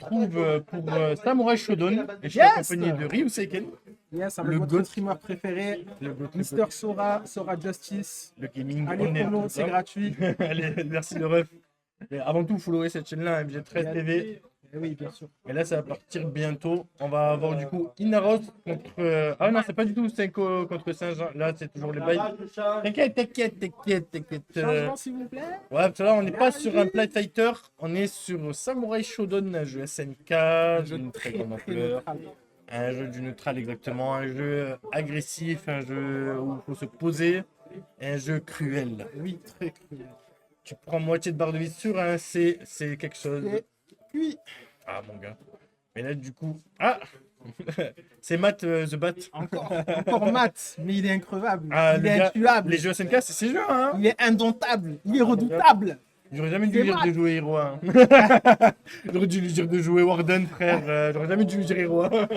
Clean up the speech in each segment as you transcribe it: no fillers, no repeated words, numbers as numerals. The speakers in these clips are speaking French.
retrouve pour Samurai Shodown. Et je suis Yes. accompagné de Ryu Seiken, Yes, Le avec votre GOAT. streamer préféré, le GOAT, Mister Sora, Sora Justice. le gaming. Allez, on est follow, tout c'est ça. gratuit. Allez, merci le ref. Mais avant tout, followez cette chaîne-là, MG13 TV. Eh oui, bien sûr. Et là, ça va partir bientôt. On va avoir du coup Inaros contre. Ah non, c'est pas du tout 5 contre Saint-Jean. Là, c'est toujours les bails. T'inquiète. Changement, s'il vous plaît. Ouais, parce que là, on n'est pas sur un Play Fighter. On est sur Samurai Shodown, un jeu SNK d'une très grande ampleur. neutral. Un jeu du neutral, exactement. Un jeu agressif, un jeu où il faut se poser. Un jeu cruel. Oui, très cru. Tu prends moitié de barre de vie sur un C, c'est quelque chose. Et puis, Ah, mon gars. Mais là, du coup. Ah c'est Matt The Bat. encore Matt, mais il est increvable. Ah, il le est gars, intuable. les jeux SNK, c'est ces jeux, hein. Il est indomptable. Il est redoutable. J'aurais jamais dû C'est lui dire Matt. de jouer héros. Hein. J'aurais dû lui dire de jouer Warden, frère. J'aurais jamais dû lui dire héros. Hein.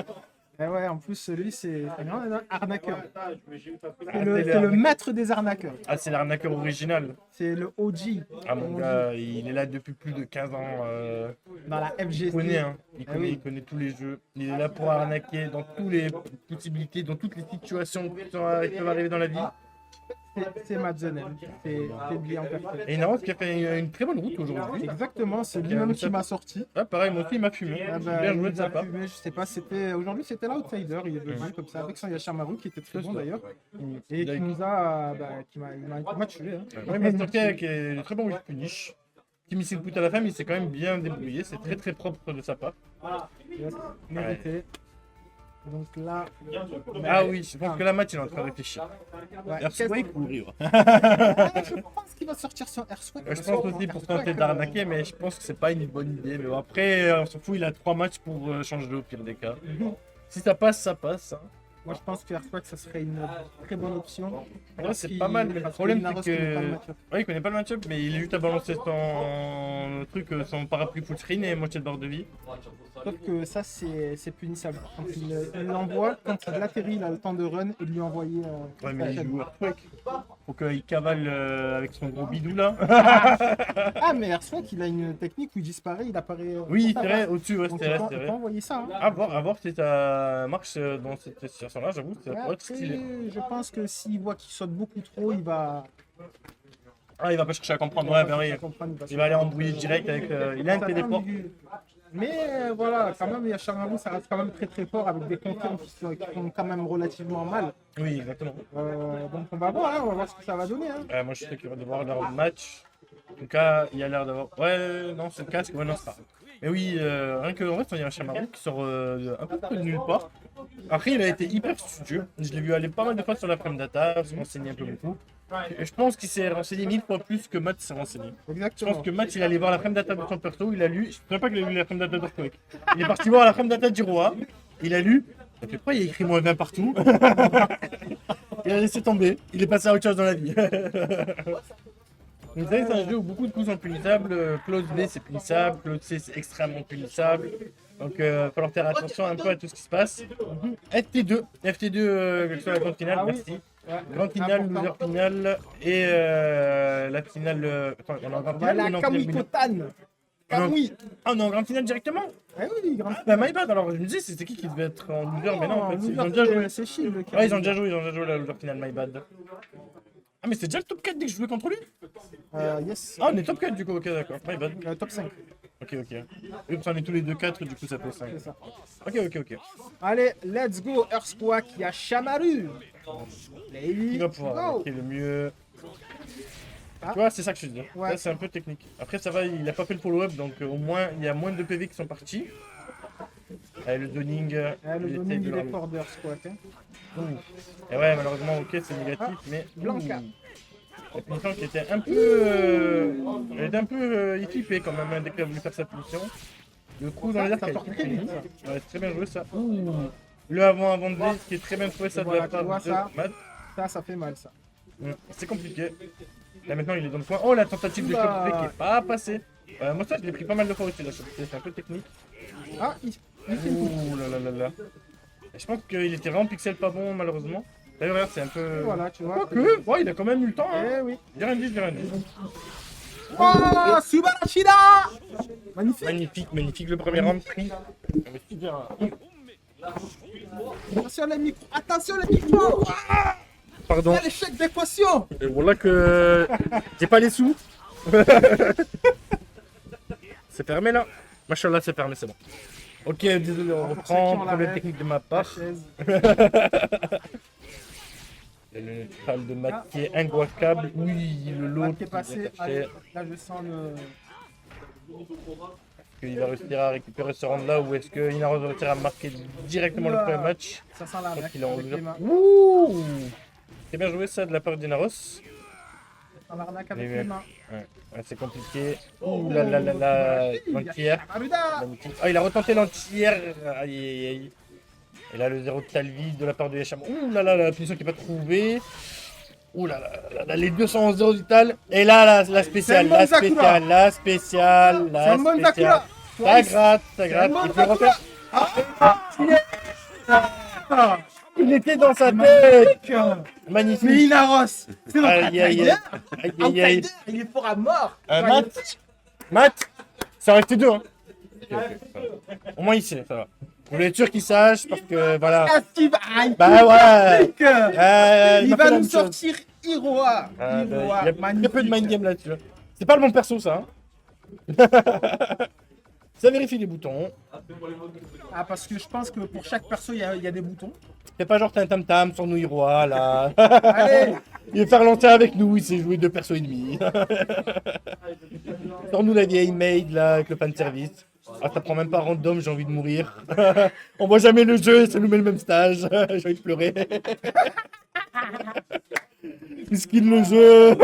Et ouais, en plus, lui, c'est un grand arnaqueur. Ah, C'est le maître des arnaqueurs. Ah, c'est l'arnaqueur original. C'est le OG. Ah, mon gars, il est là depuis plus de 15 ans. Dans la Il FGC. connaît, hein. Ah oui. Il connaît tous les jeux. Il est là pour arnaquer dans toutes les possibilités, dans toutes les situations qui peuvent arriver dans la vie. C'est Matt Zenel. C'est lui en personne. Et Inaros qui a fait une très bonne route aujourd'hui. Exactement, c'est Ok, lui-même mais qui ça- m'a sorti. Ah, pareil, moi aussi, il m'a fumé. Ah bah, Bien il joué de nous sa a part. fumé, je sais pas, aujourd'hui c'était l'outsider, il est venu comme ça avec son Yashamaru qui était très bon d'ailleurs et qui nous a qui m'a tué. Hein. Ouais, Master K qui est de très bon with punish. Qui mis le put à la fin, mais il s'est quand même bien débrouillé. C'est très très propre de sa part. Yes, mérité. Donc là, Ah oui, je pense que la match il est en train de réfléchir. ouais, Earthquake ou Ryu. je pense qu'il va sortir son Earthquake. Je pense aussi pour tenter d'arnaquer, mais je pense que c'est pas une bonne idée. Mais bon, après, on s'en fout, il a 3 matchs pour changer au pire des cas. Si ça passe, ça passe. Hein. Moi je pense que Earthquake ça serait une très bonne option. Ouais, c'est pas mal, mais le problème c'est que. que... Ouais, il connaît pas le match-up, mais il est juste à balancer son truc, son parapluie full screen et moitié de barre de vie. Sauf que ça c'est punissable. Quand il l'envoie, quand il atterrit, il a le temps de run et de lui envoyer. Ouais, mais il joue Earthquake. Faut qu'il cavale avec son gros bidou là. Ah mais Earthquake il a une technique où il disparaît, il apparaît. Oui, c'est vrai, au-dessus, ouais, Donc c'est il vrai, peut, c'est il peut vrai. envoyer ça. Hein. À voir si ça marche dans cette situation-là, j'avoue, ça pourrait être stylé. Après, je pense que s'il voit qu'il saute beaucoup trop, il va. Ah, il va pas chercher à comprendre, ouais, ben oui. Il va aller embrouiller direct avec. Il a un téléport. Mais voilà, quand même, Yashamaru, ça reste quand même très très fort avec des confiants qui font quand même relativement mal. Oui, exactement. Donc on va voir, hein, on va voir ce que ça va donner. Hein. Moi, je suis très curieux de voir leur match. En tout cas, il a l'air d'avoir. Ouais, non, c'est le casque, ouais, non, c'est pas. Mais oui, rien que en fait, il y a un Yashamaru qui sort un peu de nulle part. Après, il a été hyper studieux. Je l'ai vu aller pas mal de fois sur la frame data, se renseigner un peu beaucoup. Et je pense qu'il s'est renseigné 1000 fois plus que Matt s'est renseigné. Je Exactement. pense que Matt, il allait voir la frame data de son perso, il a lu. Je ne savais pas qu'il a lu la frame data d'Earthquake. Il est parti voir la frame data d'Iroha, il a lu. Et puis après, il y a écrit moins 20 partout. Il a laissé tomber. Il est passé à autre chose dans la vie. Vous savez, c'est un jeu où beaucoup de coups sont punissables. Close B, c'est punissable. Close C, c'est extrêmement punissable. Donc, il va falloir faire attention un peu à tout ce qui se passe. FT2, que ce soit la grande finale, Ah oui. merci. Ouais. Grande finale, Important. loser finale et la finale. Attends, on est en grande finale ou on est Voilà, en Kamui finale Kotan. Kamui. Ah, on est en grande finale directement. Eh oui, grand. Bah, my bad, alors je me disais c'était qui devait être en loser, mais non, en fait, ils ont déjà joué. C'est Shield. Ouais, ils ont déjà joué la loser finale, my bad. Ah, mais c'est déjà le top 4 dès que je jouais contre lui. Yes. Ah, on est top 4 du coup, ok, d'accord, my bad. Top 5. Ok. Et puis on est tous les deux 4, du coup ça fait 5. C'est ça. Ok. Allez, let's go, Earthquake, Yashamaru. Qui va pouvoir Go. attaquer le mieux. Ah. Tu vois, c'est ça que je te dis. Ouais. Là, c'est un peu technique. Après, ça va, il a pas fait le follow-up, donc au moins, il y a moins de PV qui sont partis. Allez, le zoning, Le il essaye zoning, de il le est fort d'Earthquake. Hein. Et ouais, malheureusement, ok, c'est négatif, mais. Blanca. La punition qui était un peu. Elle était un peu équipée quand même, hein, dès qu'elle a voulu faire sa punition. Le coup dans les Ça arcs, sort très vite, ça. ouais, c'est très bien joué ça. Le avant de V, qui est très bien trouvé ça de Voilà, la tu part vois de ça. Matt. Ça fait mal, ça. C'est compliqué. Là maintenant il est dans le coin. Oh, la tentative de Oula. shot V qui est pas passée. Moi ça je l'ai pris pas mal de fois aussi la shot V, c'est un peu technique. Ah, il fait une coupe. Ouh là. Et je pense qu'il était vraiment pixel pas bon malheureusement. D'ailleurs regarde c'est un peu. Voilà, tu vois. Quoique, ouais, il a quand même eu le temps. Hein. Eh oui. J'ai rien dit. Oh, Subarashida. Magnifique. Magnifique, magnifique. Le premier round pris. Attention les micros. Attention les micros. Pardon. Ah, l'échec d'équation. Et voilà que j'ai pas les sous. C'est fermé là. Machallah, c'est fermé, c'est bon. Ok, désolé, on reprend. Problème technique de ma part. Et le neutral de Matt qui est inguacable. Oui, le lot Qui est passé. Allez, là, je sens le. Est-ce qu'il va réussir à récupérer ce round là ou est-ce que Inaros va réussir à marquer directement le premier match? Ça sent la Il est en avec les mains. Ouh! C'est bien joué ça de la part d'Inaros. Ça sent l'arnaque avec les mains. Ouais, c'est compliqué. Ouh là là là là, l'entière. Aruda. Magnifique. Ah, il a retenté l'entière. Aïe aïe aïe. Et là, le 0 de Talvi de la part de Yacham. Ouh là là, la punition qui n'est pas trouvée. Ouh là là, là, les deux sont en 0 du tal. Et là, la spéciale, la spéciale, la spéciale, la spéciale. Ça gratte, ça gratte. Il peut refaire. Il était dans sa tête. Magnifique. Mais Inaros, c'est notre Aïe aïe aïe. Aïe aïe aïe. il est fort à mort. Matt, ça reste deux. Hein. Au moins il sait, ça va. Vous voulez être sûr qu'il sache parce que voilà. Bah ouais. Il va nous sortir Iroha. Il y a très peu de mind game là-dessus. C'est pas le bon perso ça. Hein. Ça vérifie les boutons. Ah, parce que je pense que pour chaque perso, il y a des boutons. C'est pas genre tam tam sur nous Iroha là. Allez. Il veut faire lancer avec nous, il s'est joué deux persos ennemis. Sors nous la vieille maid là avec le fan service. Ah, ça prend même pas random, j'ai envie de mourir. On voit jamais le jeu, ça nous met le même stage. J'ai envie de pleurer. Miskin le jeu.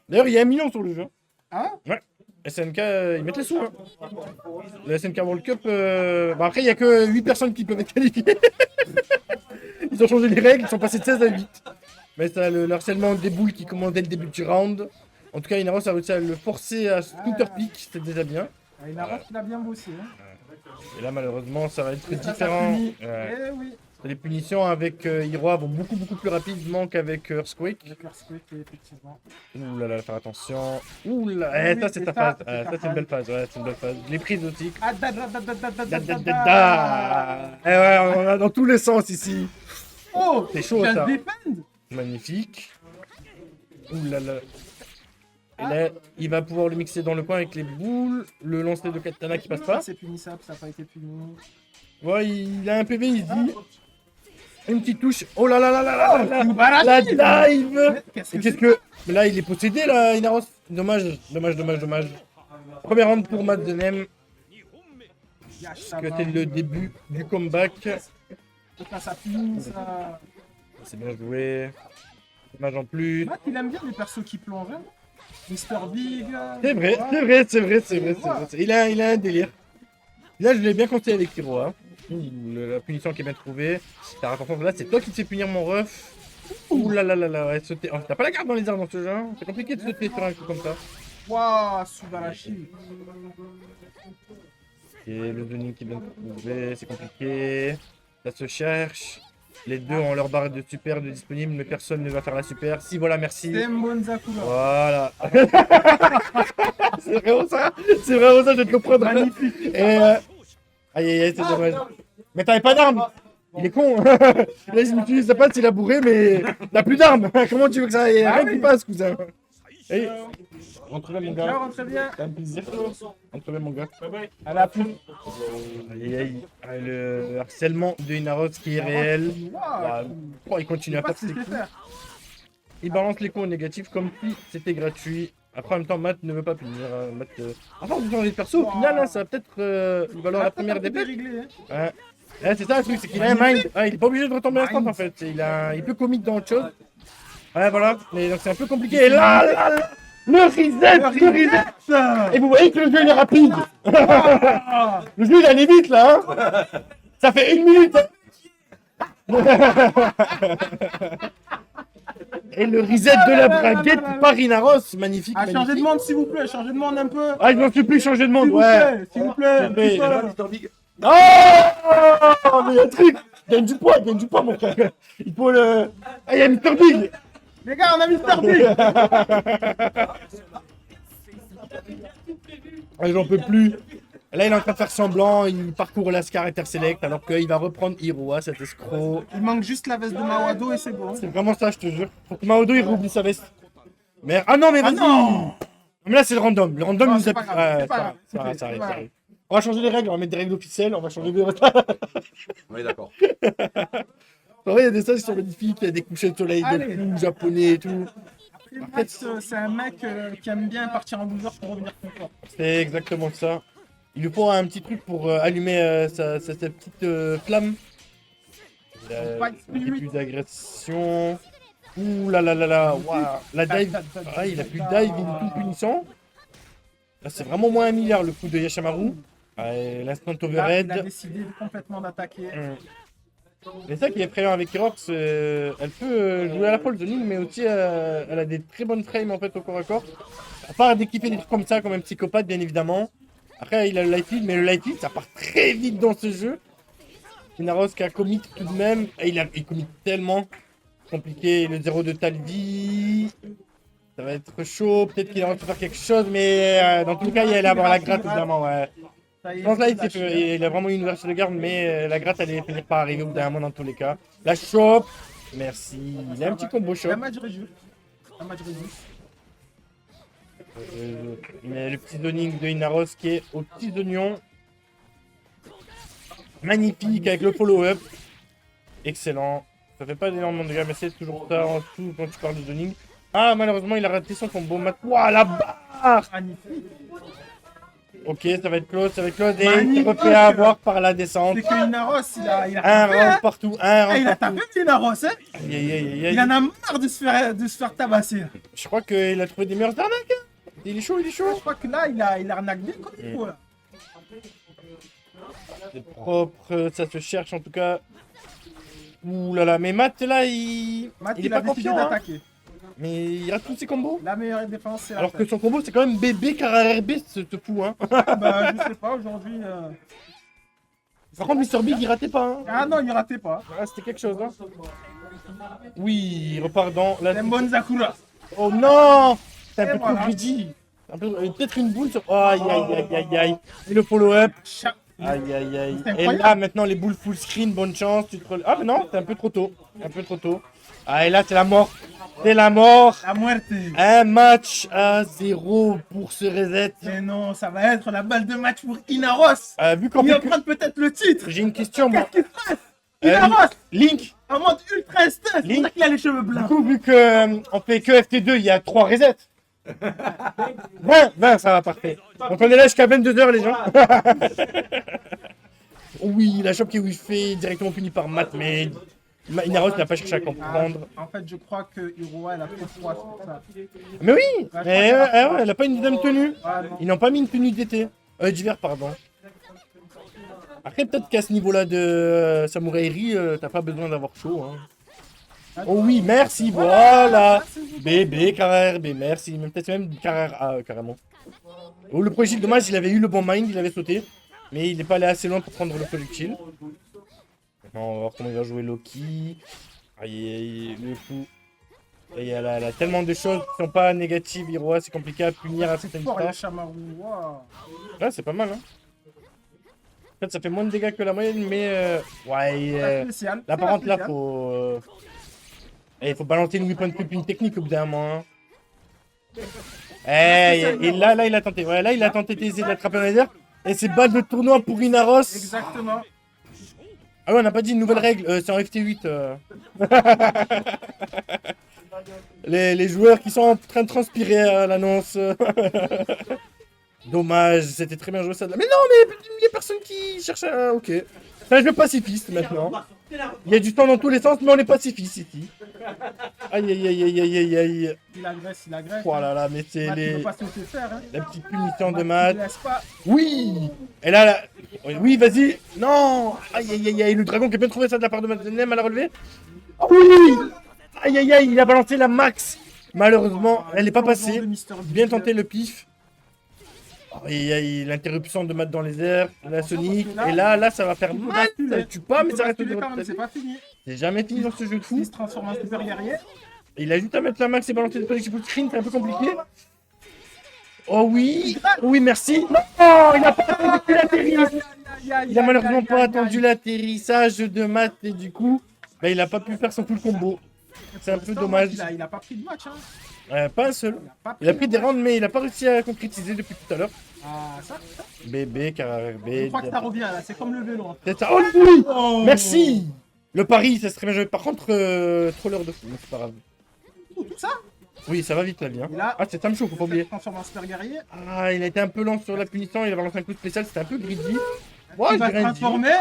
D'ailleurs, il y a 1 million sur le jeu. Hein? Ouais. SNK, ils mettent les sous. Hein. Le SNK World Cup, bah après, il n'y a que 8 personnes qui peuvent être qualifiées. Ils ont changé les règles, ils sont passés de 16 à 8. Mais ça, le harcèlement des boules qui commence dès le début du round. En tout cas, Inaros a réussi à le forcer à scooter pick, c'était déjà bien. Inaros, il a bien bossé. Hein. Et là, malheureusement, ça va être Ça différent. punit. Eh oui. Les punitions avec Iroha vont beaucoup plus rapidement qu'avec Earthquake. Avec Earthquake, effectivement. Ouh là là, faire attention. Ouh là, ça c'est ta phase. Ça c'est une belle phase, ouais, c'est une belle phase. Je l'ai prise aussi. Ah, Eh ouais, on a dans tous les sens ici. oh, c'est chaud ça. Défend. Magnifique. Ouh là là. Et là, il va pouvoir le mixer dans le coin avec les boules. Le lancer de katana qui passe pas. C'est punissable, ça n'a pas été puni. Ouais, il a un PV, il se dit. Une petite touche. Oh là là là là là. La dive. Qu'est-ce que... Là, il est possédé, là, Inaros. Dommage. Premier round pour Matt Zenem. C'était le début du comeback. Ça finit, ça... C'est bien joué. Dommage en plus. Matt, il aime bien les persos qui plongent. Hein. Mr. Big. C'est vrai. Il a un délire. Là, je l'ai bien compté avec Iroha. La punition qui est bien trouvée. T'as attention, là, c'est toi qui te fais punir, mon ref. Ouh là là là là, ouais, sauter. Oh, t'as pas la garde dans les airs dans ce jeu. Hein. C'est compliqué de sauter sur un coup comme ça. Waouh, Subarashi. Et le zoning qui est bien trouvé, c'est compliqué. Ça se cherche. Les deux ont leur barre de super de disponible, mais personne ne va faire la super. Si, voilà, merci. Voilà. C'est vraiment ça, je vais te comprendre. Magnifique. Et aïe, c'est dommage. Mais t'avais pas d'armes. Il est con. Là, il utilise sa patte, il a bourré, mais t'as plus d'armes. Comment tu veux que ça aille? Rien qui passe, cousin. Hey. Rentre bien, mon gars. Rentre bien. C'est un plaisir. Rentre bien, mon gars. À la plus. Aïe. Le harcèlement de Inaros qui est réel. Oh, il continue à faire ses coups. Il balance les coups négatifs comme si c'était gratuit. Après, en même temps, Matt ne veut pas punir. Matt, à force de changer de perso, au final, hein, ça va peut-être valoir la première défaite. Ouais. C'est ça le truc, c'est qu'il a un mind. Ah, il est pas obligé de retomber instant en fait. Il peut commit dans autre chose. Ouais, voilà. Mais donc c'est un peu compliqué. Et là, le reset. Et vous voyez que le jeu il est rapide. Le jeu il allait vite là. Hein. Ça fait 1 minute. Et le reset de la braguette par Inaros, magnifique. Ah, changez de monde s'il vous plaît, changez de monde un peu. Ah, je m'en suis plus changer de monde, s'il vous plaît. Oh, mais il y a un truc. Il gagne du poids, mon frère. Il faut le. Ah, il y a Mr. Big. Les gars, on a Mister B. Ah, j'en peux plus. Là, il est en train de faire semblant, il parcourt l'Ascar Interselect alors qu'il va reprendre Iroha, cet escroc. Il manque juste la veste de Mawado et c'est bon. C'est vraiment ça, je te jure. Faut que Maodo il oublie sa veste. Mais ah non, mais vas-y. non. Mais là, c'est le random. Le random Non, il nous c'est a. pas grave, Ouais, c'est pas grave, ça arrive, c'est ça arrive, pas ça grave. arrive. On va changer les règles, on va mettre des règles officielles, on va changer de. On est d'accord. En vrai, il y a des stages qui sont magnifiques, il y a des couchers de soleil de Allez. fou, japonais et tout. Après, Max, c'est un mec qui aime bien partir en loser pour revenir plus fort. C'est exactement ça. Il lui faut un petit truc pour allumer sa petite flamme. Il a plus d'agression. Ouh là là là là, waouh. La dive, ah, il a plus de dive, il est tout punissant. Là, c'est vraiment moins 1 milliard le coup de Yashamaru. Ah, et l'instant Là, il a overhead. décidé complètement d'attaquer. Mais ça qui est effrayant avec Herox, elle peut jouer à la fois le zoning, mais aussi elle a des très bonnes frames en fait au corps à corps. À part d'équiper des trucs comme ça, comme un psychopathe bien évidemment. Après il a le light lead, mais le light lead ça part très vite dans ce jeu. Inaros qui a commit tout de même, et il commit tellement compliqué. Le 0 de Talvi, ça va être chaud, peut-être qu'il va faire quelque chose, mais dans tous les cas il allait avoir la gratte évidemment, ouais. Ça y est, Je pense là, il a lâché. il a vraiment une ouverture de garde, mais la gratte allait finir par arriver au bout d'un moment dans tous les cas. La chope, merci. Il a un petit combo shop. La match réduit. La match réduit. Mais le petit zoning de Inaros qui est aux petits oignons. Magnifique avec le follow-up. Excellent. Ça fait pas énormément de dégâts, mais c'est toujours ça en dessous quand tu parles de zoning. Ah, malheureusement, il a raté son combo. Waouh, la barre! Magnifique. Ok, ça va être close, ça va être close. Et il Magnifique. se refait avoir par la descente. C'est que Inaros, il a Un tapé, round hein. partout, un Ah, round il a partout. tapé Inaros, hein. Aïe, aïe, aïe, aïe. Il en a marre de se faire tabasser. Je crois qu'il a trouvé des meilleures arnaques. Hein. Il est chaud, il est Je chaud. crois que là, il arnaque bien comme il faut. Là. C'est propre, ça se cherche en tout cas. Ouh là là, mais Matt là, il Matt, est il a pas décidé confiant. Hein. d'attaquer. Mais il rate tous ses combos. La meilleure défense, c'est la Alors que tête. son combo, c'est quand même bébé car RB, ce fou. Hein. Bah, je sais pas, aujourd'hui. Par contre, Mr. Big, il ratait pas. Hein. Ah non, il ratait pas. Ah, c'était quelque chose. Hein. Oui, il repart dans la. C'est Bon Zakura. Oh non, c'est un Et peu voilà. trop greedy. Peut-être une boule sur. Oh, aïe, aïe, aïe, aïe, aïe. Et le follow-up. Aïe, aïe, aïe. C'est Et incroyable. là, maintenant, les boules full screen, bonne chance. Tu te Ah, mais non, c'est un peu trop tôt. Un peu trop tôt. Ah, et là, c'est la mort. C'est la mort. La muerte. Un match à 0 pour ce reset. Mais non, ça va être la balle de match pour Inaros. Vu qu'on Il fait va que... prendre peut-être le titre. J'ai une question, moi. Qu'est-ce qui se passe Inaros, Link, en mode ultra instinct. C'est pour Link. ça qu'il a les cheveux du blancs. coup, vu que on fait que FT2, il y a 3 resets. 20, ça va, parfait. Donc on est là jusqu'à 22h, les gens. Oui, la shop qui est wifi directement punie par Matt, mais Inaros n'a pas cherché à comprendre. En fait, je crois que Iroha, elle a trop froid sur ça. Mais oui, mais ouais, elle a pas une deuxième tenue. Ah non. Ils n'ont pas mis une tenue d'été. D'hiver, pardon. Après, peut-être qu'à ce niveau-là de Samurai Ri, t'as pas besoin d'avoir chaud. Hein. Oh oui, merci, voilà. Bébé, carrère B, merci. Peut-être même carrère A, carrément. Oh, le projectile, dommage, il avait eu le bon mind, il avait sauté. Mais il n'est pas allé assez loin pour prendre le projectile. Maintenant, on va voir comment il va jouer Loki. Aïe, aïe, le fou. Et elle a tellement de choses qui sont pas négatives, Iroha, c'est compliqué à punir à certaines Fort, stars. Yashamaru. Wow. Là, c'est pas mal, hein. En fait, ça fait moins de dégâts que la moyenne, mais ouais, La spéciale. là C'est par la contre, là, spéciale. il faut balancer une weapon clip, une technique au bout d'un moment. Hein. Et là, il a tenté. Ouais, là, il a tenté d'essayer de l'attraper dans les airs. Et c'est balle de tournoi pour Inaros. Exactement. Ah ouais, on n'a pas dit une nouvelle règle, c'est en FT8. Les joueurs qui sont en train de transpirer à l'annonce. Dommage, c'était très bien joué ça. Mais non, mais il y a personne qui cherche à... Ok. C'est un jeu pacifiste maintenant. Il y a du temps dans tous les sens, mais on est pacifiste ici. Aïe, aïe, aïe, aïe, aïe, aïe, aïe. Il agresse, il agresse. Oh là là, mais c'est Matt, il les... veut pas se laisser faire. Hein. la petite punition de Matt, maths. il laisse pas. Oui. Et là, oui, vas-y. Non. Aïe, aïe, aïe, aïe. Le dragon qui a bien trouvé ça de la part de Madeleine à la relever. Oh oui. Aïe, aïe, aïe. Il a balancé la max. Malheureusement, elle n'est pas passée. De Mr. Big. Bien tenté le pif. Aïe, aïe, l'interruption de Matt dans les airs, la Sonic. Et là, ça va faire mal. Ça tue pas, mais ça reste de de quand même, c'est pas fini. C'est jamais fini dans ce jeu de fou. Il se transforme en super guerrier. Il a juste à mettre la max et balancer des projectiles full screen, c'est un peu compliqué. Oh oui, oui, merci. Non, il a pas attendu l'atterrissage. Il a malheureusement pas attendu l'atterrissage de Matt et du coup, bah, il a pas pu faire son full combo. C'est un peu dommage. Il a pas pris de match. Hein. Pas un seul. Pas Il a pris des rounds, mais il a pas réussi à concrétiser depuis tout à l'heure. Ah, ça. Bébé, carré B. Je crois que ça revient là. C'est comme le vélo. Hein. C'est ça. Oh oui, merci. Le pari, ça serait bien joué. Par contre, trop l'heure de fou, mais c'est pas grave. Tout ça. Oui, ça va vite la vie. Hein. Et là, Ah, c'est Tamcho, faut pas oublier. transforme en super guerrier. Ah, il a été un peu lent sur la punition, il a balancé un coup spécial, c'était un peu greedy. Ouais, Il va j'ai se rien dit. transformer.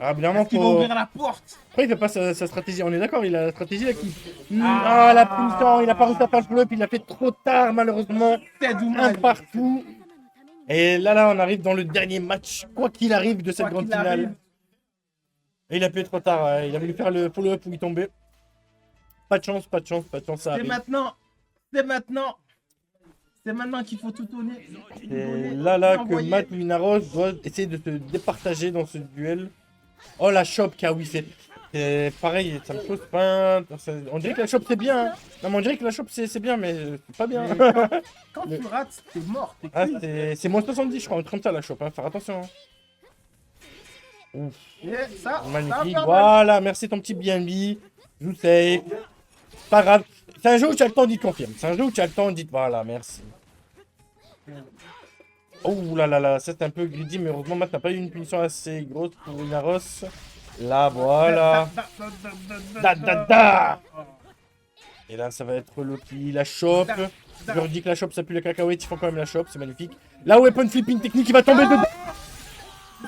Ah, évidemment, Il va faut... ouvrir la porte. Après, il fait pas sa stratégie, on est d'accord, il a la stratégie là qui... Ah, la punition, il a pas réussi à faire le pull-up, il l'a fait trop tard, malheureusement. C'est Un dommage. partout. Et là, on arrive dans le dernier match, quoi qu'il arrive de cette Quoi grande qu'il finale. arrive. Et il a pu être trop tard, il a voulu faire le follow-up où il tombait. Pas de chance, pas de chance, pas de chance, ça C'est arrive. maintenant. C'est maintenant. C'est maintenant qu'il faut tout donner. Et là que Envoyer. Matt Minaros doit essayer de se départager dans ce duel. Oh la shop Kawi fait. Et pareil, ça me pose pas. On dirait que la shop c'est bien. Hein. Non, mais on dirait que la shop c'est bien, mais c'est pas bien. Mais quand tu rates, t'es mort. T'es Ah, cuit. c'est moins 70, je crois, un truc comme ça la shop. Hein. Faire attention. Hein. Ouf, Et ça, magnifique. ça va faire mal. Voilà, merci ton petit BNB. Joue safe. Pas grave. C'est un jeu où tu as le temps, dites confirme. C'est un jeu où tu as le temps, dites voilà, merci. Oh là là là, ça c'est un peu greedy, mais heureusement Matt n'a pas eu une punition assez grosse pour Inaros. Là, voilà. Da da da. Et là, ça va être Loki, la shop. Je leur dis que la shop, ça pue la cacahuète, ils font quand même la shop, c'est magnifique. La weapon flipping technique, il va tomber dedans.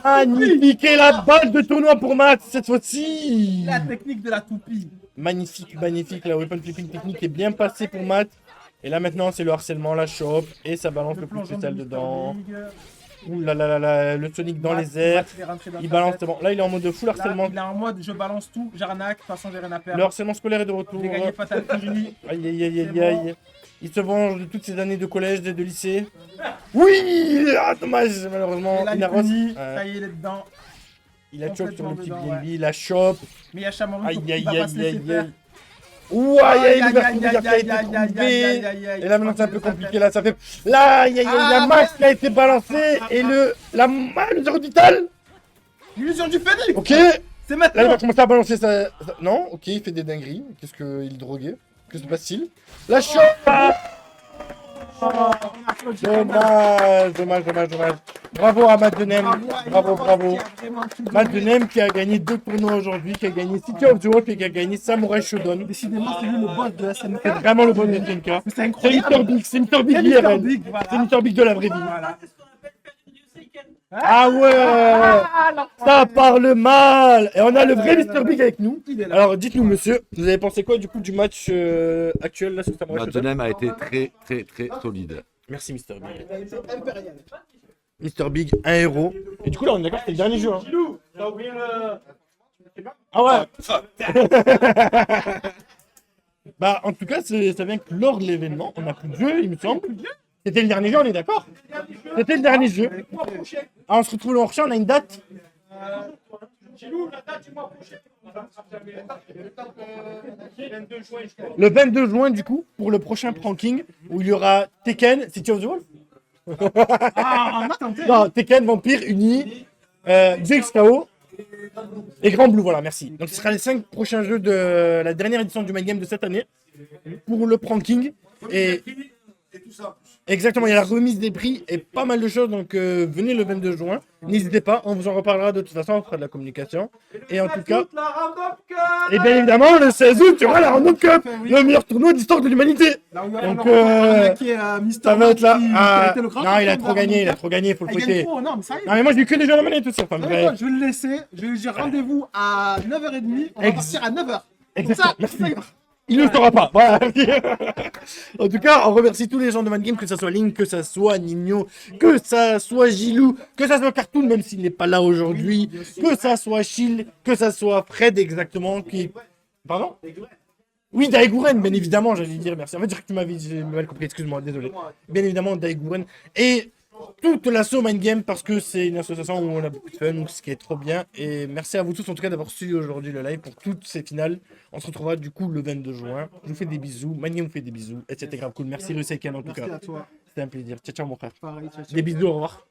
Magnifique, et la balle de tournoi pour Matt cette fois-ci. La technique de la toupie. Magnifique, magnifique, la weapon flipping technique est bien passée pour Matt. Et là maintenant c'est le harcèlement, la chope, et ça balance le plus plongeon spécial de dedans. Mr. Big. Ouh là là là là, le Sonic dans les airs. est rentré dans Il sa balance, tête. c'est bon. Là il est en mode full Là, harcèlement. il est en mode je balance tout, j'arnaque, de toute façon j'ai rien à Le perdre. harcèlement scolaire est de retour. J'ai gagné Fatal Fury. Aïe aïe aïe C'est aïe bon. aïe. Il se venge de toutes ces années de collège et de lycée. Oui, ah, dommage, malheureusement. Et là, il Inaros, finit, ça y est, il est dedans. il a choc sur le petit complètement BNB, la chope. Mais il y a Chamaru Aïe qui aïe va aïe pas se laisser aïe faire. aïe. Ouh, aïe aïe, l'ouverture qui a été trouvée. Et là maintenant c'est un peu compliqué là, ça fait. Là, aïe aïe aïe, la max qui a été balancée et le zéro vital. L'illusion du phénix. Ok. C'est Là il maintenant. va commencer à balancer Non, ok, il fait des dingueries. Qu'est-ce qu'il est drogué? Que se passe-t-il? La chope. Dommage, dommage, dommage, dommage. Bravo à Matt Denem. Bravo, bravo. Matt Denem qui a gagné 2 tournois aujourd'hui, qui a gagné City of the Wolf et qui a gagné Samurai Shodown. Décidément, c'est lui le boss de la SNK. C'est vraiment le bon SNK. C'est C'est incroyable. Mr. Big, c'est Mr. Big C'est IRL. Mr. Big, voilà. C'est Mr. Big de la vraie vie. Voilà. Ah ouais, ça parle mal. Et on a le vrai Mr. Big avec nous. Il est là. Alors dites-nous monsieur, vous avez pensé quoi du coup du match actuel là sur Samurai Shodown? Mattenem a été très solide. Merci Mr. Big. C'est impérial. Mr. Big, un héros. Et du coup là on est d'accord, c'est le dernier jeu. Hein. Ah ouais. Bah en tout cas ça vient que lors de l'événement, on a plus de jeu il me semble. C'était le dernier jeu, on est d'accord? C'était le dernier jeu. Ah, on se retrouve le hors-champ, on a une date. Le 22 juin du coup, pour le prochain pranking, où il y aura Tekken, City of the Wolf. Ah, on a tenté. Non, Tekken, Vampire, Uni, GXKO et Grand Blue, voilà, merci. Donc ce sera les 5 prochains jeux de la dernière édition du Mind Game de cette année pour le pranking. Et exactement, il y a la remise des prix et pas mal de choses, donc venez le 22 juin. N'hésitez pas, on vous en reparlera de toute façon, on fera de la communication. Et en tout cas, et bien évidemment, le 16 août, il y aura la Round-Up Cup, le meilleur tournoi d'histoire de l'humanité. Là où Donc, on a arnaqué, Mr. Ça va être là. qui Ah, a été le grand non, il a champion trop de la gagné, il a Round-Up. trop gagné, faut le Il gagne fouetter. trop, non, mais ça y est. Non, mais moi j'ai eu que des jeux à la manette aussi, enfin Non, bref. je vais le laisser. J'ai rendez-vous à 9h30. On va partir à 9h. Exactement, Ça, merci. Il ne le saura pas. Voilà. En tout cas, on remercie tous les gens de Mind Game, que ça soit Link, que ça soit Nino, que ça soit Gilou, que ça soit Cartoon, même s'il n'est pas là aujourd'hui, que ça soit Chill, que ça soit Fred exactement, qui... Pardon? Oui, Daiguren, bien évidemment, j'allais dire merci. En fait, je dirais que tu m'avais j'ai mal compris, excuse-moi, désolé. Bien évidemment, Daiguren. Et toute l'asso Mind Game parce que c'est une association où on a beaucoup de fun, donc ce qui est trop bien. Et merci à vous tous en tout cas d'avoir suivi aujourd'hui le live pour toutes ces finales. On se retrouvera du coup le 22 juin. Je vous fais des bisous, Mind Game vous fait des bisous et c'était grave cool. Merci Ruseiken en tout Merci cas. à toi. C'était un plaisir. Ciao ciao mon frère. Pareil, ciao, ciao. Des bisous, au revoir.